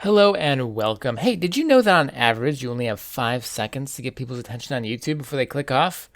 Hello and welcome. Hey, did you know that on average you only have 5 seconds to get people's attention on YouTube before they click off?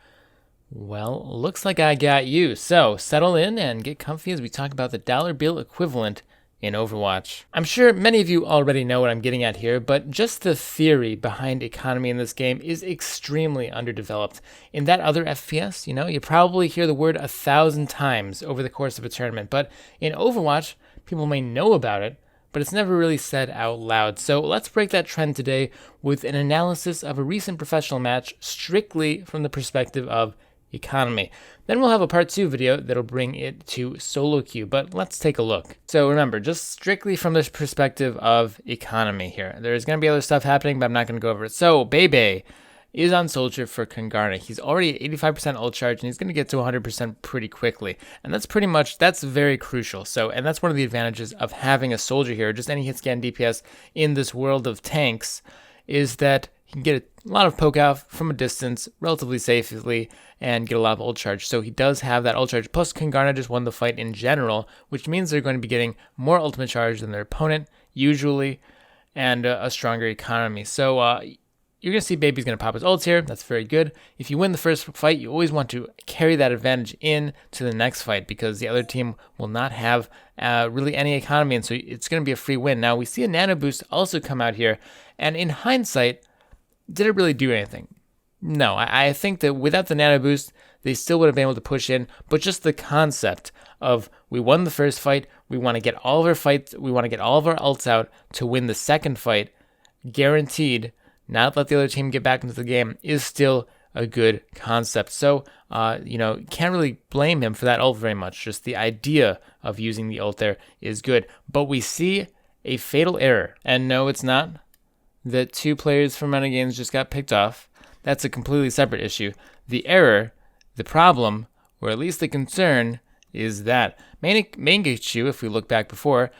Well, looks like I got you. So settle in and get comfy as we talk about the dollar bill equivalent in Overwatch. I'm sure many of you already know what I'm getting at here, but just the theory behind economy in this game is extremely underdeveloped. In that other FPS, you probably hear the word 1,000 times over the course of a tournament, but in Overwatch, people may know about it, but it's never really said out loud. So let's break that trend today with an analysis of a recent professional match strictly from the perspective of economy. Then we'll have a part 2 video that'll bring it to solo queue, but let's take a look. So remember, just strictly from this perspective of economy here. There's going to be other stuff happening, but I'm not going to go over it. So Bebe is on soldier for Kungarna. He's already at 85% ult charge, and he's going to get to 100% pretty quickly. And that's very crucial. And that's one of the advantages of having a soldier here, just any hit scan DPS in this world of tanks, is that he can get a lot of poke out from a distance relatively safely and get a lot of ult charge. So he does have that ult charge. Plus, Kungarna just won the fight in general, which means they're going to be getting more ultimate charge than their opponent, usually, and a stronger economy. So, you're going to see Baby's going to pop his ults here. That's very good. If you win the first fight, you always want to carry that advantage in to the next fight because the other team will not have really any economy, and so it's going to be a free win. Now, we see a nano boost also come out here, and in hindsight, did it really do anything? No, I think that without the nano boost, they still would have been able to push in, but just the concept of we won the first fight, we want to get all of our fights, we want to get all of our ults out to win the second fight, guaranteed, not let the other team get back into the game, is still a good concept. So, can't really blame him for that ult very much. Just the idea of using the ult there is good. But we see a fatal error. And no, it's not that 2 players from Renegades just got picked off. That's a completely separate issue. The error, the problem, or at least the concern, is that Mangachu, if we look back before,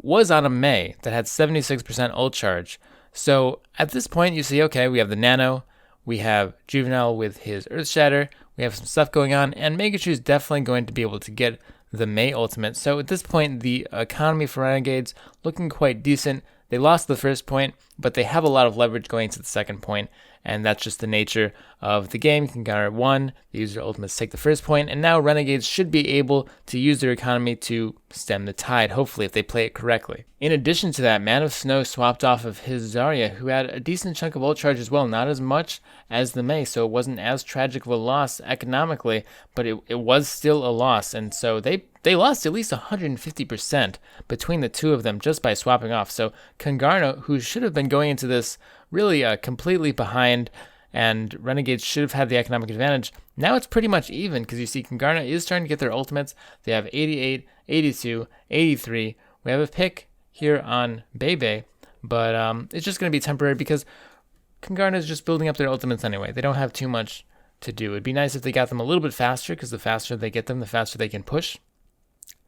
was on a Mei that had 76% ult charge. So at this point, you see, okay, we have the Nano, we have Juvenile with his Earth Shatter, we have some stuff going on, and Mangachu is definitely going to be able to get the Mei ultimate. So at this point, the economy for Renegades looking quite decent. They lost the first point, but they have a lot of leverage going to the second point, and that's just the nature of the game. You can counter 1, they use their ultimates to take the first point, and now Renegades should be able to use their economy to stem the tide, hopefully, if they play it correctly. In addition to that, Man of Snow swapped off of his Zarya, who had a decent chunk of ult charge as well, not as much as the Mei, so it wasn't as tragic of a loss economically, but it was still a loss, and so they lost at least 150% between the two of them just by swapping off. So Kungarna, who should have been going into this really completely behind, and Renegades should have had the economic advantage, now it's pretty much even because you see Kungarna is starting to get their ultimates. They have 88, 82, 83. We have a pick here on Bebe, but it's just going to be temporary because Kungarna is just building up their ultimates anyway. They don't have too much to do. It'd be nice if they got them a little bit faster because the faster they get them, the faster they can push.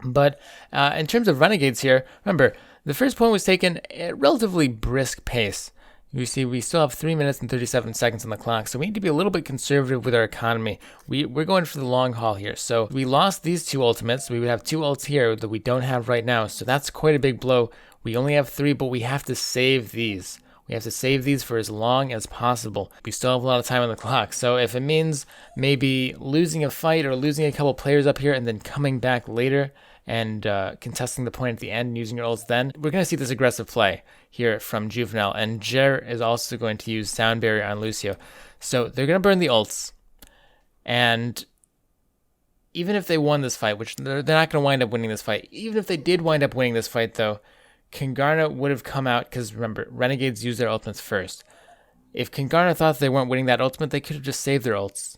But in terms of Renegades here, remember, the first point was taken at a relatively brisk pace. You see, we still have 3 minutes and 37 seconds on the clock, so we need to be a little bit conservative with our economy. We're going for the long haul here. So we lost these 2 ultimates. We would have 2 ults here that we don't have right now, so that's quite a big blow. We only have 3, but we have to save these. We have to save these for as long as possible. We still have a lot of time on the clock, so if it means maybe losing a fight or losing a couple players up here and then coming back later and contesting the point at the end and using your ults then, we're going to see this aggressive play here from Juvenile, and Jer is also going to use Sound Barrier on Lucio. So they're going to burn the ults, and even if they won this fight, which they're not going to wind up winning this fight, even if they did wind up winning this fight though, Kungarna would have come out, because remember, Renegades use their ultimates first. If Kungarna thought they weren't winning that ultimate, they could have just saved their ults,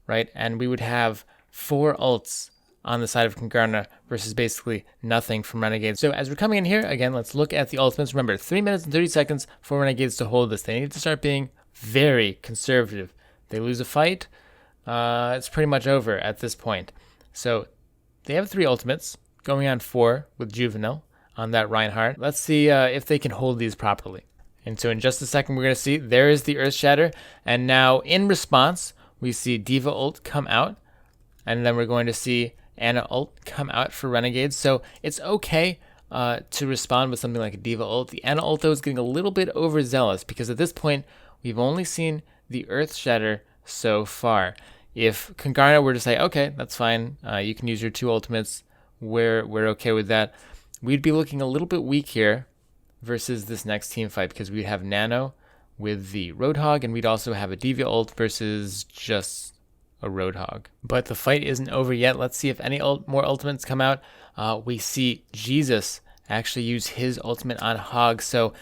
right? And we would have 4 ults on the side of Kungarna versus basically nothing from Renegades. So as we're coming in here, again, let's look at the ultimates. Remember, 3 minutes and 30 seconds for Renegades to hold this. They need to start being very conservative. They lose a fight, it's pretty much over at this point. So they have 3 ultimates, going on 4 with Juvenile on that Reinhardt. Let's see if they can hold these properly. And so in just a second, we're going to see there is the Earth Shatter. And now in response, we see Diva ult come out. And then we're going to see Ana ult come out for Renegades. So it's okay. to respond with something like a Diva ult. The Ana ult, though, is getting a little bit overzealous because at this point, we've only seen the Earth Shatter so far. If Kangarna were to say, okay, that's fine, you can use your 2 ultimates, we're okay with that, we'd be looking a little bit weak here versus this next team fight because we'd have Nano with the Roadhog, and we'd also have a Diva ult versus just a Roadhog. But the fight isn't over yet. Let's see if any more ultimates come out. We see Jesus actually use his ultimate on Hog. So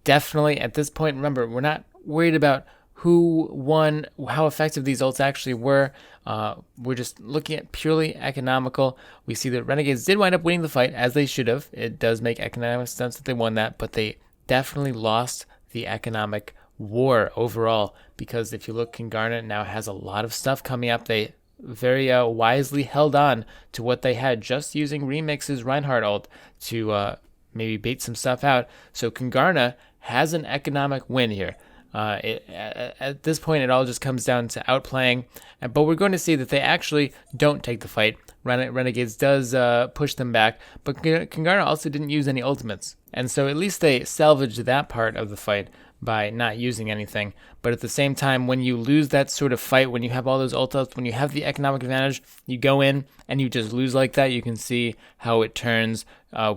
definitely at this point, remember, we're not worried about who won, how effective these ults actually were. We're just looking at purely economical. We see that Renegades did wind up winning the fight, as they should have. It does make economic sense that they won that, but they definitely lost the economic war overall, because if you look, Kangarna now has a lot of stuff coming up. They very wisely held on to what they had, just using Remix's Reinhardt ult to maybe bait some stuff out. So Kangarna has an economic win here. At this point, it all just comes down to outplaying, but we're going to see that they actually don't take the fight. Renegades does push them back, but Kangarna also didn't use any ultimates, and so at least they salvaged that part of the fight by not using anything. But at the same time, when you lose that sort of fight, when you have all those ultimates, when you have the economic advantage, you go in and you just lose like that. You can see how it turns.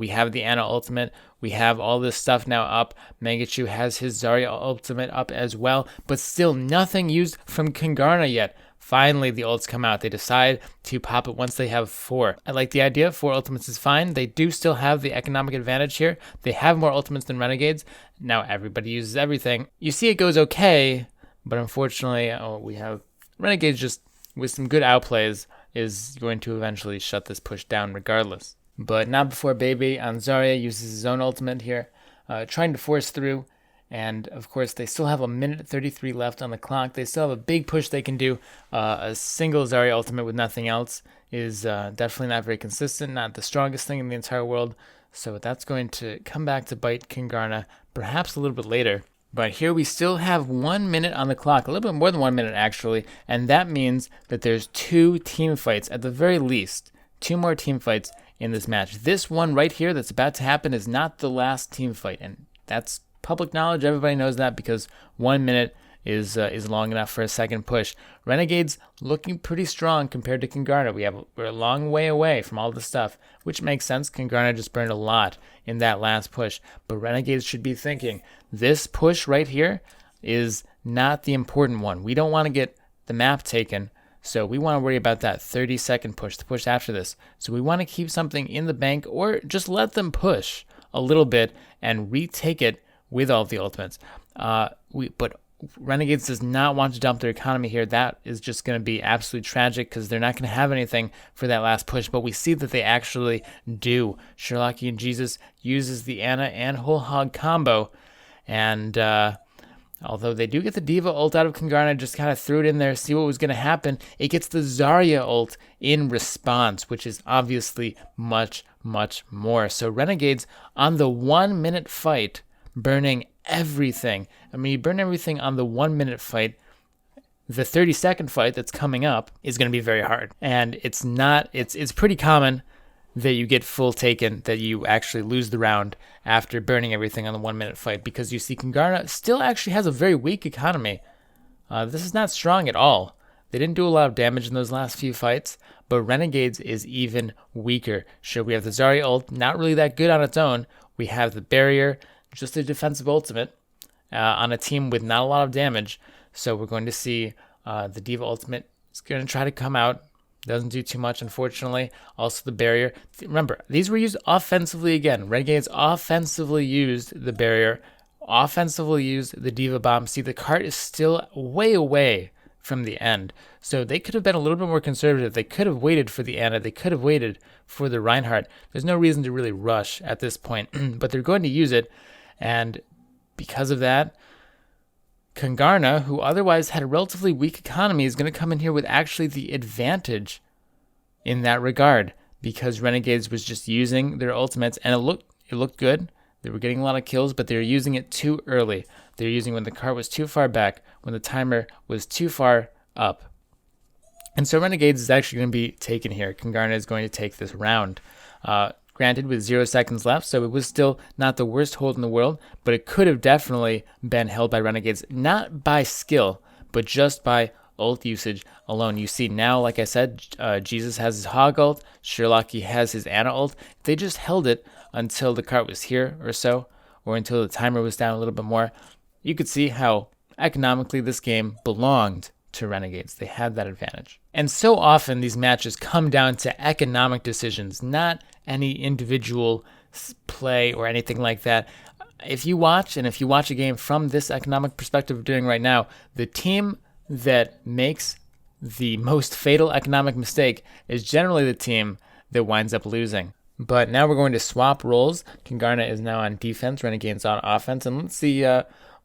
We have the Ana ultimate. We have all this stuff now up. Mangachu has his Zarya ultimate up as well, but still nothing used from Kangarna yet. Finally, the ults come out. They decide to pop it once they have 4. I like the idea. 4 ultimates is fine. They do still have the economic advantage here. They have more ultimates than Renegades. Now everybody uses everything. You see it goes okay, but unfortunately, we have Renegades just with some good outplays is going to eventually shut this push down regardless. But not before Baby on Zarya uses his own ultimate here, trying to force through. And of course, they still have a minute 33 left on the clock. They still have a big push they can do. A single Zarya ultimate with nothing else is definitely not very consistent, not the strongest thing in the entire world. So that's going to come back to bite Kangarna, perhaps a little bit later. But here we still have 1 minute on the clock, a little bit more than 1 minute actually. And that means that there's 2 team fights, at the very least, 2 more team fights in this match. This one right here that's about to happen is not the last team fight, and that's public knowledge. Everybody knows that because 1 minute is long enough for a second push. Renegades looking pretty strong compared to Kangarna. We're a long way away from all this stuff, which makes sense. Kangarna just burned a lot in that last push, but Renegades should be thinking this push right here is not the important one. We don't want to get the map taken. So we want to worry about that 30-second push, the push after this. So we want to keep something in the bank or just let them push a little bit and retake it with all of the ultimates. But Renegades does not want to dump their economy here. That is just going to be absolutely tragic because they're not going to have anything for that last push. But we see that they actually do. Sherlockian Jesus uses the Ana and Whole Hog combo. And although they do get the Diva ult out of Kangarna, just kind of threw it in there, see what was going to happen. It gets the Zarya ult in response, which is obviously much, much more. So Renegades on the 1 minute fight, burning everything. I mean, you burn everything on the 1 minute fight. The 30-second fight that's coming up is going to be very hard. And it's pretty common that you get full taken, that you actually lose the round after burning everything on the 1 minute fight, because you see Kangarna still actually has a very weak economy. This is not strong at all. They didn't do a lot of damage in those last few fights, but Renegades is even weaker. Sure, we have the Zarya ult, not really that good on its own. We have the barrier, just a defensive ultimate on a team with not a lot of damage. So we're going to see the Diva ultimate is going to try to come out. Doesn't do too much, unfortunately. Also the barrier. Remember, these were used offensively again. Renegades offensively used the barrier, offensively used the Diva bomb. See, the cart is still way away from the end. So they could have been a little bit more conservative. They could have waited for the Ana. They could have waited for the Reinhardt. There's no reason to really rush at this point, but they're going to use it. And because of that, Kangarna, who otherwise had a relatively weak economy, is going to come in here with actually the advantage in that regard, because Renegades was just using their ultimates, and it looked good. They were getting a lot of kills, but they were using it too early. They were using when the cart was too far back, when the timer was too far up. And so Renegades is actually going to be taken here. Kangarna is going to take this round. Granted, with 0 seconds left, so it was still not the worst hold in the world, but it could have definitely been held by Renegades, not by skill, but just by ult usage alone. You see now, like I said, Jesus has his Hog ult, Sherlock has his Ana ult. They just held it until the cart was here or so, or until the timer was down a little bit more. You could see how economically this game belonged to Renegades. They had that advantage. And so often these matches come down to economic decisions, not any individual play or anything like that. If you watch a game from this economic perspective we're doing right now, the team that makes the most fatal economic mistake is generally the team that winds up losing. But now we're going to swap roles. Kingarna is now on defense, Renegades on offense, and let's see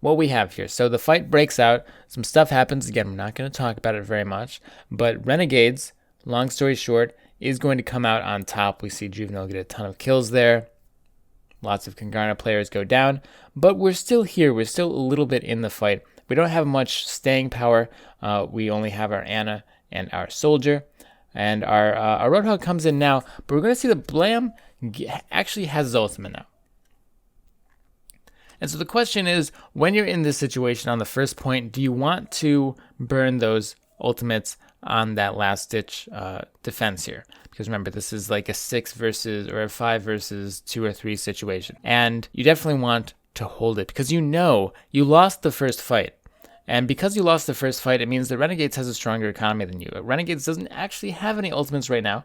what we have here. So the fight breaks out, some stuff happens. Again, we're not going to talk about it very much, but Renegades, long story short, is going to come out on top. We see Juvenile get a ton of kills there. Lots of Kingarna players go down, but we're still here. We're still a little bit in the fight. We don't have much staying power. We only have our Ana and our Soldier. And our Roadhog comes in now, but we're going to see that Blam actually has his ultimate now. And so the question is, when you're in this situation on the first point, do you want to burn those ultimates on that last-ditch defense here? Because remember, this is like a 6 versus or a 5 versus 2 or 3 situation. And you definitely want to hold it because you know you lost the first fight. And because you lost the first fight, it means that Renegades has a stronger economy than you. Renegades doesn't actually have any ultimates right now,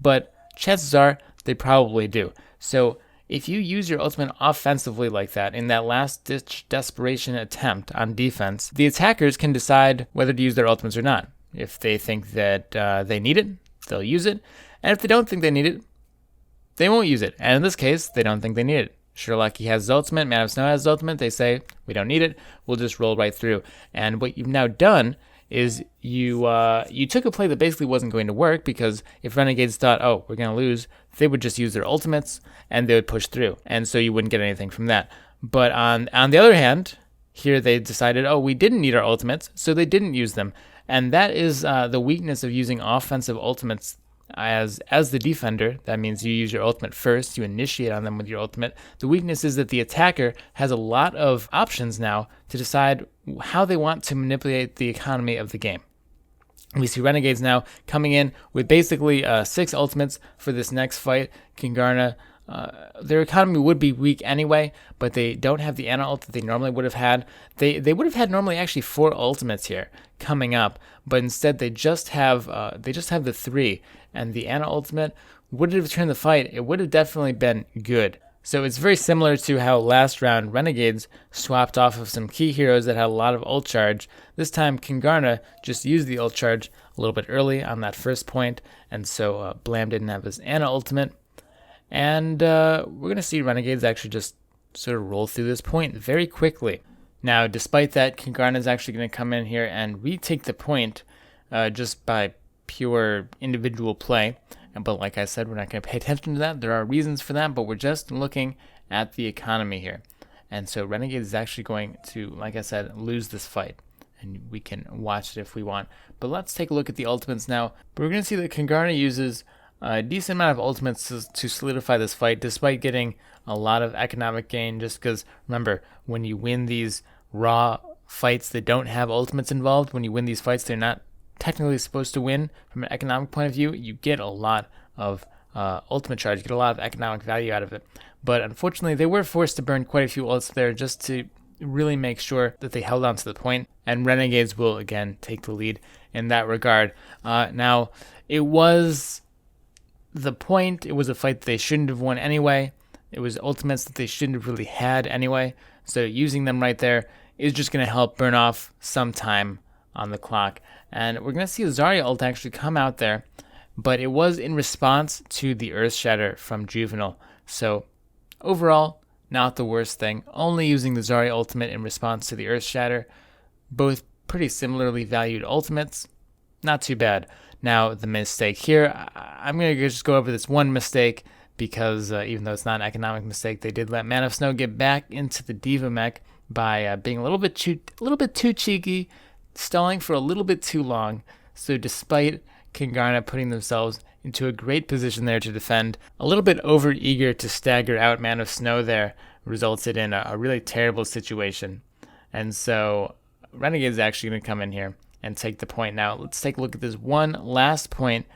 but chances are they probably do. So if you use your ultimate offensively like that in that last-ditch desperation attempt on defense, the attackers can decide whether to use their ultimates or not. If they think that they need it, they'll use it. And if they don't think they need it, they won't use it. And in this case, they don't think they need it. Sherlock has his ultimate, Man of Snow has his ultimate. They say, we don't need it. We'll just roll right through. And what you've now done is you took a play that basically wasn't going to work, because if Renegades thought, oh, we're going to lose, they would just use their ultimates and they would push through. And so you wouldn't get anything from that. But on the other hand, here they decided, oh, we didn't need our ultimates, so they didn't use them. And that is the weakness of using offensive ultimates as the defender. That means you use your ultimate first, you initiate on them with your ultimate. The weakness is that the attacker has a lot of options now to decide how they want to manipulate the economy of the game. We see Renegades now coming in with basically 6 ultimates for this next fight. Kingarna, their economy would be weak anyway, but they don't have the Ana ult that they normally would have had. They would have had normally actually 4 ultimates here coming up, but instead they just have the 3, and the Ana ultimate would have turned the fight. It would have definitely been good. So it's very similar to how last round Renegades swapped off of some key heroes that had a lot of ult charge. This time Kingarna just used the ult charge a little bit early on that first point, and so Blam didn't have his Ana ultimate. And we're going to see Renegades actually just sort of roll through this point very quickly. Now, despite that, Kingarna is actually going to come in here and retake the point just by pure individual play. But like I said, we're not going to pay attention to that. There are reasons for that, but we're just looking at the economy here. And so Renegades is actually going to, like I said, lose this fight. And we can watch it if we want. But let's take a look at the ultimates now. But we're going to see that Kingarna uses a decent amount of ultimates to solidify this fight, despite getting a lot of economic gain. Just because, remember, when you win these raw fights that don't have ultimates involved, when you win these fights they're not technically supposed to win from an economic point of view, you get a lot of ultimate charge, you get a lot of economic value out of it. But unfortunately, they were forced to burn quite a few ults there just to really make sure that they held on to the point, and Renegades will again take the lead in that regard. Now, it was the point, it was a fight that they shouldn't have won anyway. It was ultimates that they shouldn't have really had anyway, so using them right there is just going to help burn off some time on the clock. And we're going to see a Zarya ult actually come out there, but it was in response to the Earth Shatter from Juvenile. So overall, not the worst thing. Only using the Zarya ultimate in response to the Earth Shatter. Both pretty similarly valued ultimates. Not too bad. Now, the mistake here, I'm going to just go over this one mistake, because even though it's not an economic mistake, they did let Man of Snow get back into the Diva mech by being a little bit too cheeky, stalling for a little bit too long. So despite Kingarna putting themselves into a great position there to defend. A little bit over eager to stagger out Man of Snow there resulted in a really terrible situation. And so Renegade's actually going to come in here and take the point. Now let's take a look at this one last point.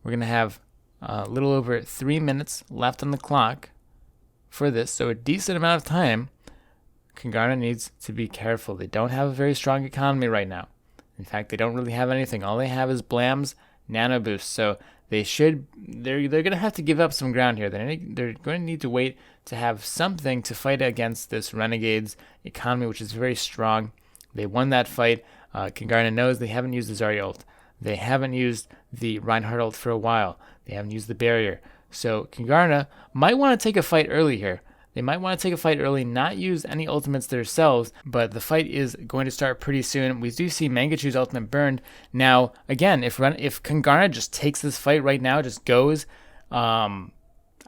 We're going to have a little over 3 minutes left on the clock for this, so a decent amount of time. Kingarna needs to be careful. They don't have a very strong economy right now. In fact, they don't really have anything. All they have is Blam's Nano Boost, so they're going to have to give up some ground here. They're going to need to wait to have something to fight against this Renegade's economy, which is very strong. They won that fight. Kingarna knows they haven't used the Zarya ult. They haven't used the Reinhardt ult for a while. They haven't used the barrier. So Kingarna might want to take a fight early here. They might want to take a fight early, not use any ultimates themselves, but the fight is going to start pretty soon. We do see Mangachu's ultimate burned. Now, again, if Kingarna just takes this fight right now, just goes, I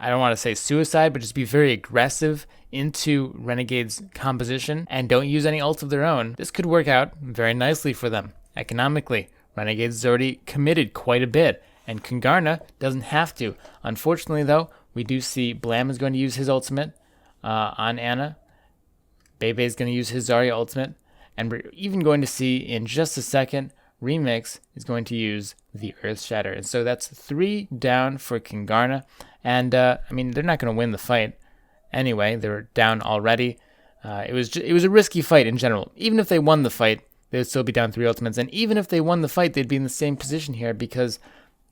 don't want to say suicide, but just be very aggressive into Renegade's composition and don't use any ult of their own, this could work out very nicely for them economically. Renegade's already committed quite a bit, and Kingarna doesn't have to. Unfortunately, though, we do see Blam is going to use his ultimate on Ana. Bebe is going to use his Zarya ultimate, and we're even going to see in just a second, Remix is going to use the Earth Shatter. And so that's 3 down for Kingarna, and I mean, they're not going to win the fight anyway. They're down already. It was a risky fight in general. Even if they won the fight, they would still be down 3 ultimates, and even if they won the fight, they'd be in the same position here because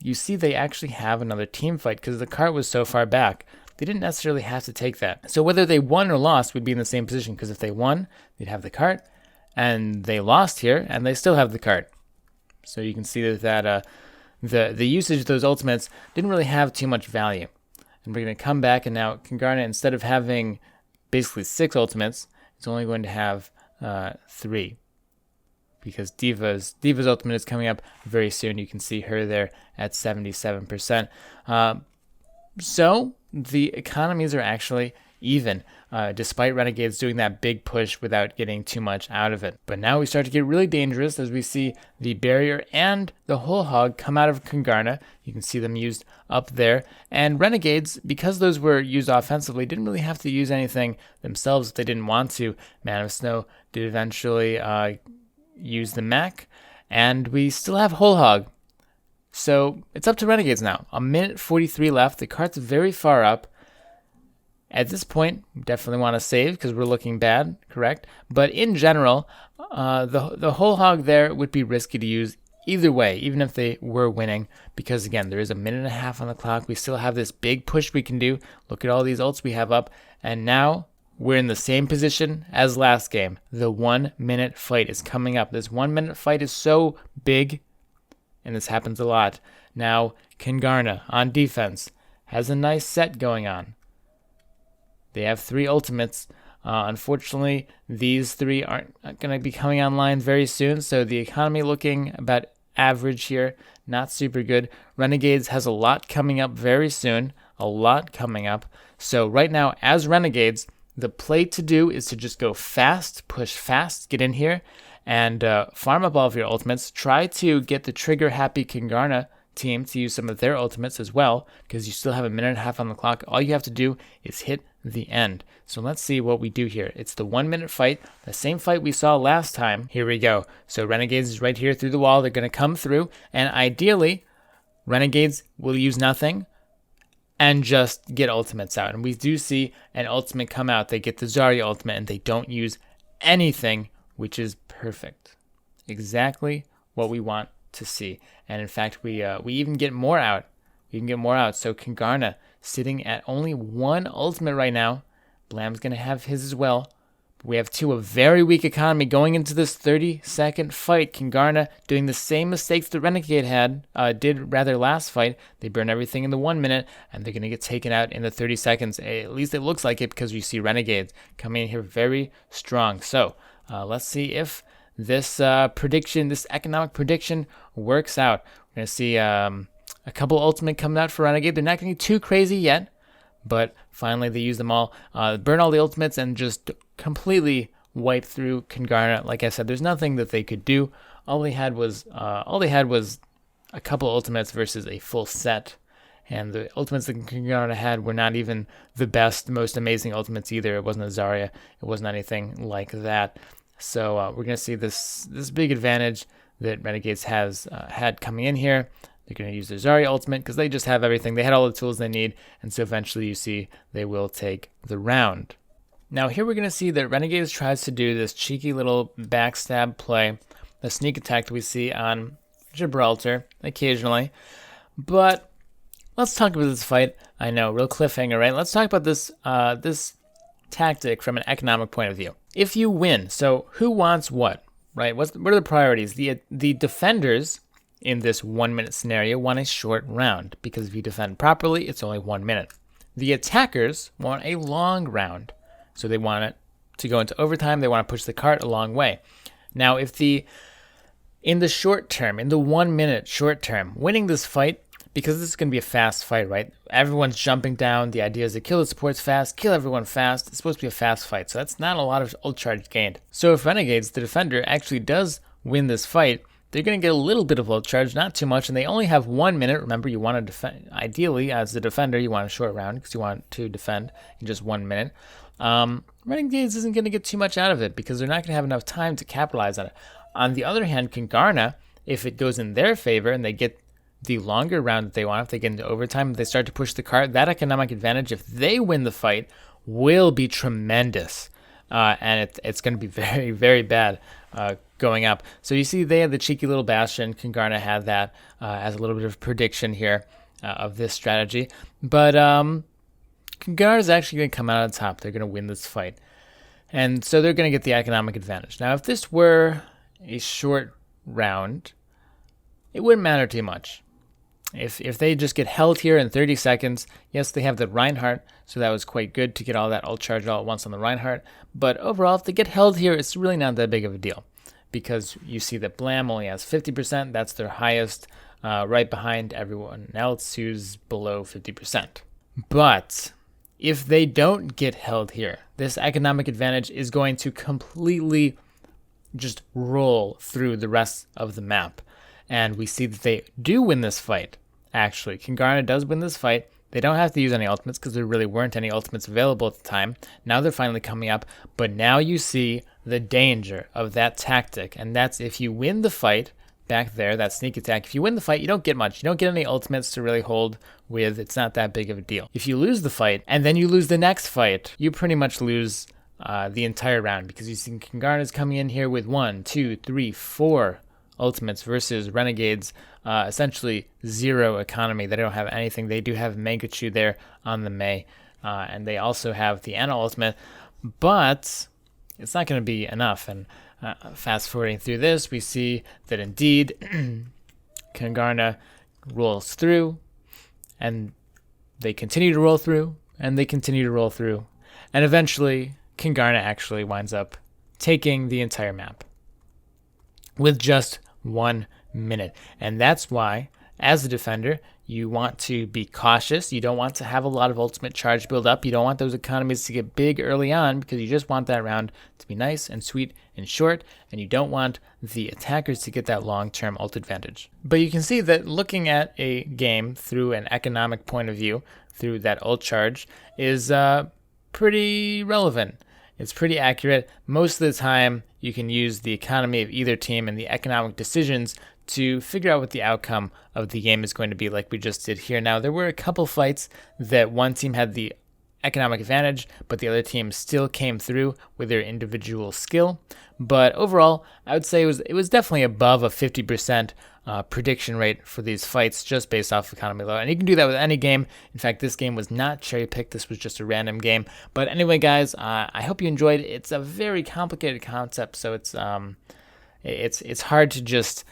you see they actually have another team fight because the cart was so far back. They didn't necessarily have to take that. So whether they won or lost, we'd be in the same position because if they won, they'd have the cart, and they lost here, and they still have the cart. So you can see that the usage of those ultimates didn't really have too much value. And we're going to come back, and now Kingarna, instead of having basically 6 ultimates, is only going to have 3. Because Diva's ultimate is coming up very soon. You can see her there at 77%. So the economies are actually even, despite Renegades doing that big push without getting too much out of it. But now we start to get really dangerous as we see the barrier and the whole hog come out of Kingarna. You can see them used up there. And Renegades, because those were used offensively, didn't really have to use anything themselves if they didn't want to. Man of Snow did eventually use the mech, and we still have whole hog. So it's up to Renegades now. 1:43 left. The cart's very far up. At this point, we definitely want to save because we're looking bad, correct? But in general, the whole hog there would be risky to use either way, even if they were winning, because again, there is 1.5 minutes on the clock. We still have this big push we can do. Look at all these ults we have up, and now we're in the same position as last game. The 1 minute fight is coming up. This 1 minute fight is so big, and this happens a lot. Now, Kingarna on defense has a nice set going on. They have 3 ultimates. Unfortunately, these 3 aren't going to be coming online very soon, so the economy looking about average here, not super good. Renegades has a lot coming up very soon, a lot coming up. So right now, as Renegades, the play to do is to just go fast, push fast, get in here, and farm up all of your ultimates. Try to get the trigger-happy Kingarna team to use some of their ultimates as well, because you still have 1.5 minutes on the clock. All you have to do is hit the end. So let's see what we do here. It's the 1 minute fight, the same fight we saw last time. Here we go. So Renegades is right here through the wall. They're going to come through, and ideally, Renegades will use nothing and just get ultimates out. And we do see an ultimate come out. They get the Zarya ultimate, and they don't use anything, which is perfect. Exactly what we want to see. And in fact, we even get more out. We can get more out. So Kingarna sitting at only 1 ultimate right now. Blam's going to have his as well. We have 2, a very weak economy going into this 30-second fight. Kingarna doing the same mistakes that Renegade did last fight. They burn everything in the 1 minute, and they're going to get taken out in the 30 seconds. At least it looks like it, because we see Renegades coming in here very strong. So let's see if this economic prediction works out. We're going to see a couple ultimate coming out for Renegade. They're not going to be too crazy yet, but finally they use them all, burn all the ultimates, and just completely wipe through Kingarna. Like I said, there's nothing that they could do. All they had was a couple ultimates versus a full set. And the ultimates that Kingana had were not even the best, most amazing ultimates either. It wasn't a Zarya. It wasn't anything like that. So we're going to see this big advantage that Renegades has had coming in here. They're going to use their Zarya ultimate because they just have everything. They had all the tools they need. And so eventually you see they will take the round. Now here we're going to see that Renegades tries to do this cheeky little backstab play, the sneak attack that we see on Gibraltar occasionally. But let's talk about this fight. I know, real cliffhanger, right? Let's talk about this this tactic from an economic point of view. If you win, so who wants what, right? What are the priorities? The defenders in this 1 minute scenario want a short round because if you defend properly, it's only 1 minute. The attackers want a long round, so they want it to go into overtime. They want to push the cart a long way. Now, in the short term, in the 1 minute short term, winning this fight, because this is going to be a fast fight, right? Everyone's jumping down. The idea is to kill the supports fast, kill everyone fast. It's supposed to be a fast fight, so that's not a lot of ult charge gained. So if Renegades, the defender, actually does win this fight, they're going to get a little bit of ult charge, not too much, and they only have 1 minute. Remember, you want to defend. Ideally, as the defender, you want a short round because you want to defend in just 1 minute. Renegades isn't going to get too much out of it because they're not going to have enough time to capitalize on it. On the other hand, Kingarna, if it goes in their favor and they get the longer round that they want, if they get into overtime, if they start to push the cart, that economic advantage, if they win the fight, will be tremendous. And it's going to be very, very bad going up. So you see they had the cheeky little bastion. Kingarna had that as a little bit of prediction here of this strategy. But Kingarna is actually going to come out on top. They're going to win this fight. And so they're going to get the economic advantage. Now, if this were a short round, it wouldn't matter too much. If they just get held here in 30 seconds, yes, they have the Reinhardt, so that was quite good to get all that ult charge all at once on the Reinhardt. But overall, if they get held here, it's really not that big of a deal because you see that Blam only has 50%. That's their highest, right behind everyone else who's below 50%. But if they don't get held here, this economic advantage is going to completely just roll through the rest of the map. And we see that they do win this fight, actually. Kingarna does win this fight. They don't have to use any ultimates because there really weren't any ultimates available at the time. Now they're finally coming up. But now you see the danger of that tactic. And that's if you win the fight back there, that sneak attack. If you win the fight, you don't get much. You don't get any ultimates to really hold with. It's not that big of a deal. If you lose the fight and then you lose the next fight, you pretty much lose the entire round because you see Kingarna's coming in here with 1, 2, 3, 4 ultimates versus Renegades, essentially 0 economy. They don't have anything. They do have Mangachu there on the Mei, and they also have the Ana ultimate, but it's not going to be enough. And fast forwarding through this, we see that indeed Kingarna rolls through, and they continue to roll through, and they continue to roll through, and eventually Kingarna actually winds up taking the entire map with just 1 minute. And that's why, as a defender, you want to be cautious. You don't want to have a lot of ultimate charge build up. You don't want those economies to get big early on because you just want that round to be nice and sweet and short, and you don't want the attackers to get that long-term ult advantage. But you can see that looking at a game through an economic point of view, through that ult charge, is pretty relevant. It's pretty accurate. Most of the time, you can use the economy of either team and the economic decisions to figure out what the outcome of the game is going to be, like we just did here. Now, there were a couple fights that one team had the economic advantage, but the other team still came through with their individual skill. But overall, I would say it was definitely above a 50% prediction rate for these fights just based off economy low. And you can do that with any game. In fact, this game was not cherry-picked. This was just a random game. But anyway, guys, I hope you enjoyed. It's a very complicated concept, so it's hard to just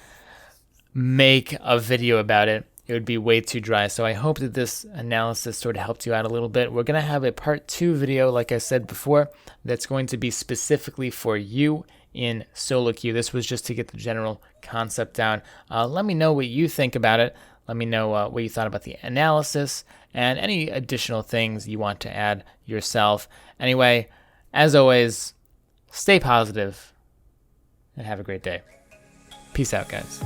make a video about it. It would be way too dry. So I hope that this analysis sort of helped you out a little bit. We're going to have a part 2 video, like I said before, that's going to be specifically for you in solo queue. This was just to get the general concept down. Let me know what you think about it. Let me know what you thought about the analysis and any additional things you want to add yourself. Anyway, as always, stay positive and have a great day. Peace out, guys.